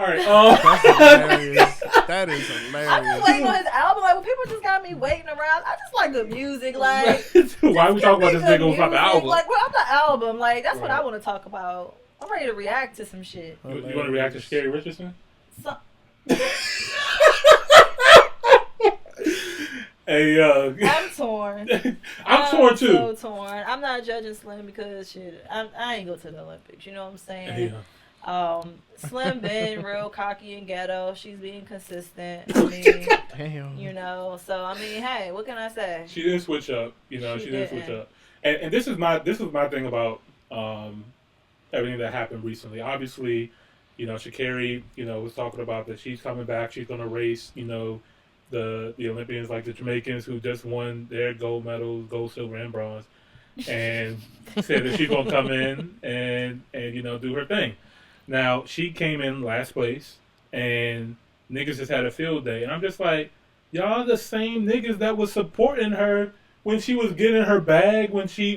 All right. That's hilarious. That is hilarious. I'm just waiting on his album. Like, when people just got me waiting around, I just like good music. Like, why are we talking about this nigga without the album? Like, without the album, like that's what I want to talk about. I'm ready to react to some shit. You want to react to Shacarri Richardson? Hey, I'm torn. I'm torn too. So torn. I'm not judging Slim because shit. I ain't go to the Olympics. You know what I'm saying? Yeah. Slim been real cocky and ghetto. She's being consistent. I mean, Damn. you know. So I mean, hey, what can I say? She didn't switch up. You know, she didn't switch up. And this is my thing about everything that happened recently. Obviously, you know, Shacarri, you know, was talking about that she's coming back. She's gonna race. You know, the Olympians, like the Jamaicans who just won their gold medals, gold, silver, and bronze, and said that she's gonna come in and you know do her thing. Now she came in last place, and niggas just had a field day, and I'm just like, y'all the same niggas that was supporting her when she was getting her bag, when you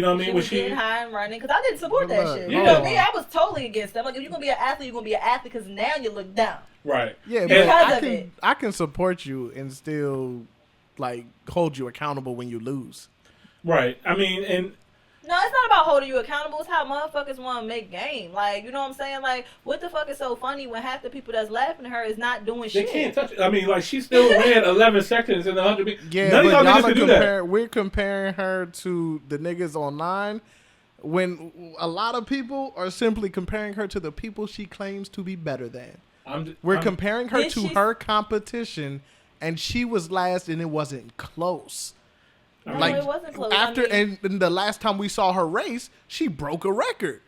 know what I mean? She was getting high and running, because I didn't support that shit. You know me, I was totally against that. Like, if you're going to be an athlete, you're going to be an athlete, because now you look down. Right. Yeah, but I can support you and still, like, hold you accountable when you lose. Right. I mean, and... No, it's not about holding you accountable. It's how motherfuckers want to make game. Like, you know what I'm saying? Like, what the fuck is so funny when half the people that's laughing at her is not doing shit? They can't touch it. I mean, like, she still ran 11 seconds in the 100 meters. Yeah, none of y'all niggas can do that. We're comparing her to the niggas online when a lot of people are simply comparing her to the people she claims to be better than. We're comparing her to her competition, and she was last, and it wasn't close. No, like, it wasn't close. And the last time we saw her race, she broke a record.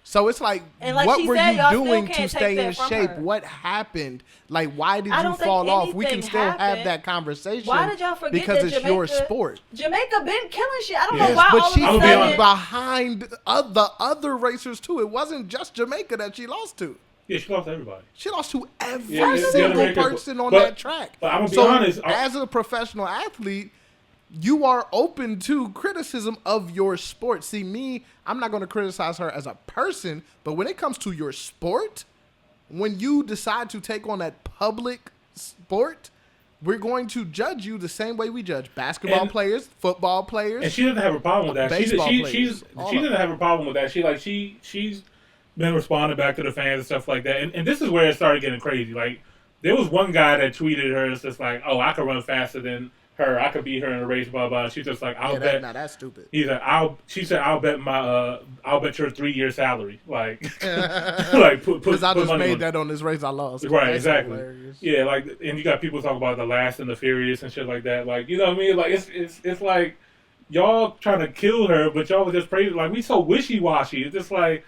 So it's like, like what were said, you doing to stay in shape? Her. What happened? Like, why did you fall off? We can still have that conversation. Why did y'all forget because that it's your sport. Jamaica been killing shit. I don't know why. But she's behind the other racers too. It wasn't just Jamaica that she lost to. Yeah, she lost to everybody. She lost to every single person on that track. But I'm gonna be honest. As a professional athlete, you are open to criticism of your sport. See, me, I'm not going to criticize her as a person, but when it comes to your sport, when you decide to take on that public sport, we're going to judge you the same way we judge basketball players, football players, and she doesn't have a problem with that. She doesn't have a problem with that. She's been responding back to the fans and stuff like that. And this is where it started getting crazy. Like, there was one guy that tweeted her. It's just like, oh, I could run faster than her, I could beat her in a race, blah blah. She's just like, I'll bet. Now that's stupid. He's like, She said, I'll bet your 3-year salary. Like, like because I just made that on this race I lost. Right, that's exactly. Hilarious. Yeah, like, and you got people talking about the Last and the Furious and shit like that. Like, you know what I mean? Like, it's like y'all trying to kill her, but y'all was just praising. Like, we so wishy washy. It's just like,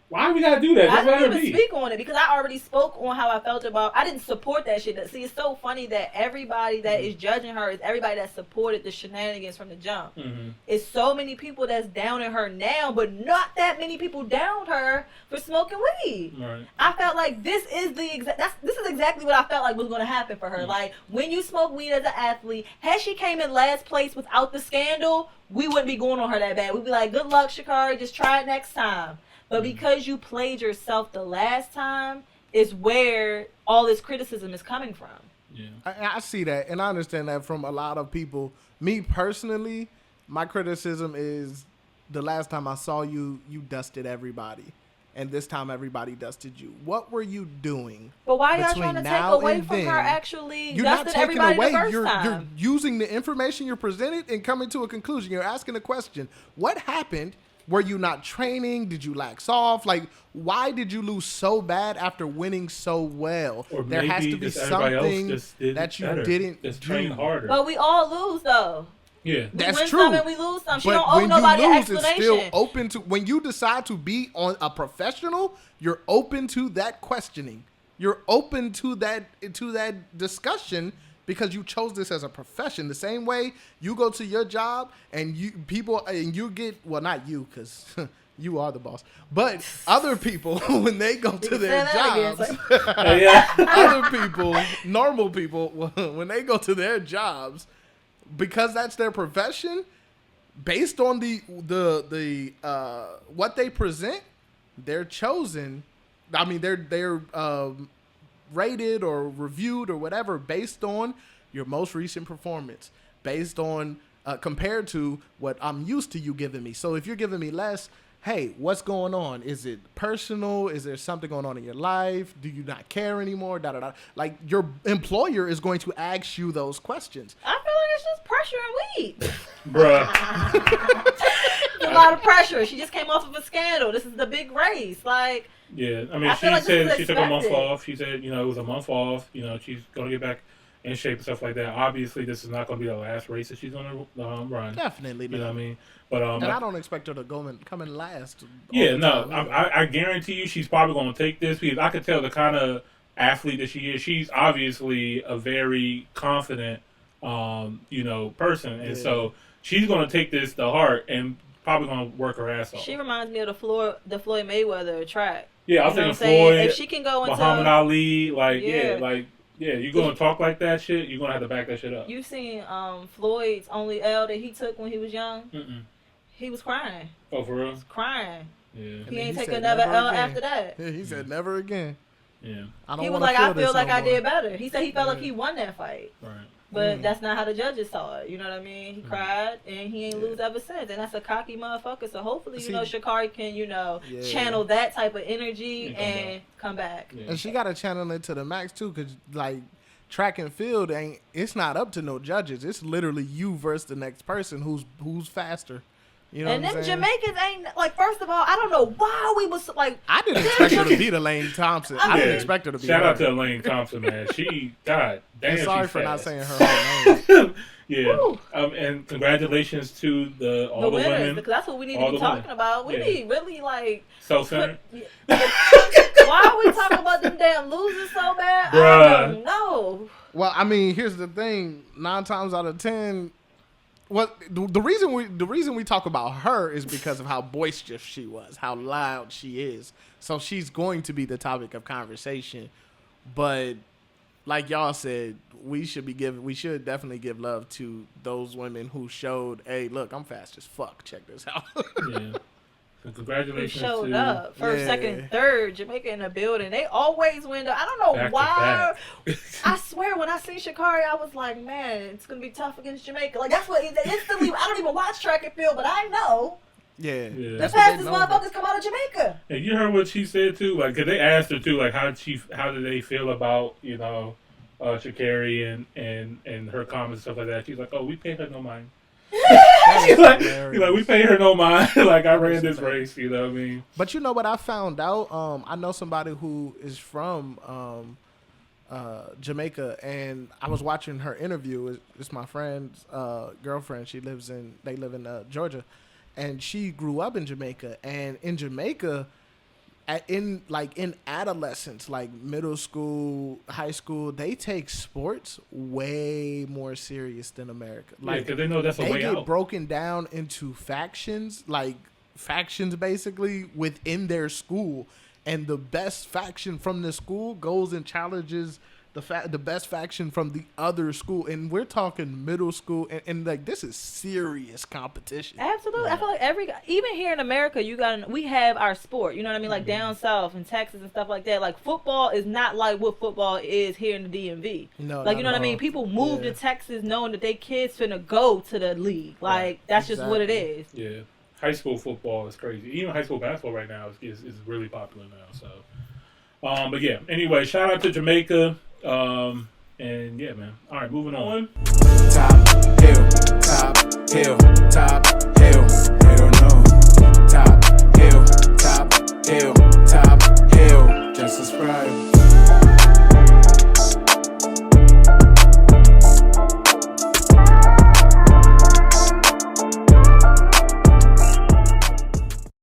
why we gotta do that? I didn't even speak on it because I already spoke on how I felt about. I didn't support that shit. See, it's so funny that everybody that is judging her is everybody that supported the shenanigans from the jump. Mm-hmm. It's so many people that's downing her now, but not that many people downed her for smoking weed. Right. I felt like this is exactly what I felt like was going to happen for her. Mm-hmm. Like, when you smoke weed as an athlete, had she came in last place without the scandal, we wouldn't be going on her that bad. We'd be like, good luck, Shacarri, just try it next time. But because you played yourself the last time is where all this criticism is coming from. Yeah, I see that, and I understand that from a lot of people. Me personally, my criticism is the last time I saw you, you dusted everybody. And this time everybody dusted you. What were you doing? But why y'all trying to take away from her actually you're dusting not taking everybody away. the first You're time? You're using the information you're presented and coming to a conclusion. You're asking a question. What happened? Were you not training? Did you lax off? Like, why did you lose so bad after winning so well? Or there has to be something that you didn't just train harder. But we all lose, though. Yeah, that's win true. Some and we lose some. She but don't owe when nobody you lose, an explanation. it's still open to. When you decide to be on a professional, you're open to that questioning. You're open to that discussion. Because you chose this as a profession. The same way you go to your job and you get, well, not you, because you are the boss, but other people, when they go to their jobs, other people, normal people, when they go to their jobs, because that's their profession, based on the what they present, they're chosen I mean, they're rated or reviewed or whatever based on your most recent performance, based on compared to what I'm used to you giving me. So if you're giving me less, hey, what's going on? Is it personal? Is there something going on in your life? Do you not care anymore? Da da da. Like, your employer is going to ask you those questions. I feel like it's just pressure and weed. Bruh. It's a lot of pressure. She just came off of a scandal. This is the big race. Like, Yeah, I mean, I she feel like this said is she took a month expected. off. She said, you know, it was a month off. You know, she's going to get back in shape and stuff like that. Obviously, this is not going to be the last race that she's going to run. Definitely You not. know what I mean? But And I don't expect her to come in last. all yeah, the no, time either. I guarantee you she's probably going to take this because I could tell the kind of athlete that she is. She's obviously a very confident, you know, person. And Yeah. so she's going to take this to heart and probably going to work her ass off. she reminds me of the Floyd Mayweather track. Yeah, I You know was what I'm thinking saying? Floyd, If she can go into Muhammad Ali, like, Yeah. you're going to talk like that shit, you're going to have to back that shit up. You seen Floyd's only L that he took when he was young? Mm-mm. He was crying. Oh, for real? Crying. Yeah. And He then ain't he take said, another "Never L again." after that. Yeah, he said never again. Yeah. I don't He was wanna like, I this feel like no I more. did better. He said he felt like Yeah. he won that fight. Right. But that's not how the judges saw it. You know what I mean? He Mm. cried, and he ain't lose ever since. And that's a cocky motherfucker. So hopefully, See- Shacarri can, Yeah. channel that type of energy And come and come back. Yeah. And she got to channel it to the max too, because like track and field it's not up to no judges. It's literally you versus the next person who's faster. You know And what them I'm saying? Jamaicans ain't like. First of all, I don't know why we was like. I didn't expect her to beat Elaine Thompson. I didn't Yeah. expect her to beat Shout her. out to Elaine Thompson, man. She, God damn, And sorry she's for not fast. saying her whole name. Yeah. Woo. And congratulations to all The the winners, women. because that's what we need All to be the talking women. about. We Yeah. need really like. Self-centered. Why are we talking about them damn losers so bad? I Bruh. don't know. Well, I mean, here's the thing: 9 times out of 10, the reason we talk about her is because of how boisterous she was, how loud she is. So she's going to be the topic of conversation. But like y'all said, we should definitely give love to those women who showed, hey, look, I'm fast as fuck. Check this out. Yeah. So Who congratulations showed to up first, Yeah. second, and third. Jamaica in the building. They always win. I don't know back why. to back. I swear, when I seen Shacarri, I was like, man, it's gonna be tough against Jamaica. Like that's what instantly. I don't even watch track and field, but I know Yeah. Yeah. the That's what they fastest know. motherfuckers come out of Jamaica. And you heard what she said too, like, cause they asked her too, like, how did they feel about, Shacarri and her comments and stuff like that. She's like, oh, we pay her no mind. She's like, we pay her no mind. Like, I ran this race, you know what I mean? But you know what I found out? I know somebody who is from Jamaica, and I was watching her interview. It's my friend's girlfriend. They live in Georgia, and she grew up in Jamaica. And in Jamaica, in adolescence, like middle school, high school, they take sports way more serious than America. Like, because they know that's a They way get out. broken down into factions basically within their school, and the best faction from the school goes and challenges the best faction from the other school, and we're talking middle school, and like this is serious competition. Absolutely, I feel like even here in America, we have our sport. You know what I mean? Like down south in Texas and stuff like that. Like football is not like what football is here in the DMV. No, like not you know what at I mean? all. People move Yeah. to Texas knowing that their kids finna go to the league. Like that's just what it Exactly. is. Yeah. High school football is crazy. Even high school basketball right now is really popular now. So, but yeah. Anyway, shout out to Jamaica. And yeah, man. All right, moving on. Top hill, top hill, top hill. They don't know. Top hill, top hill.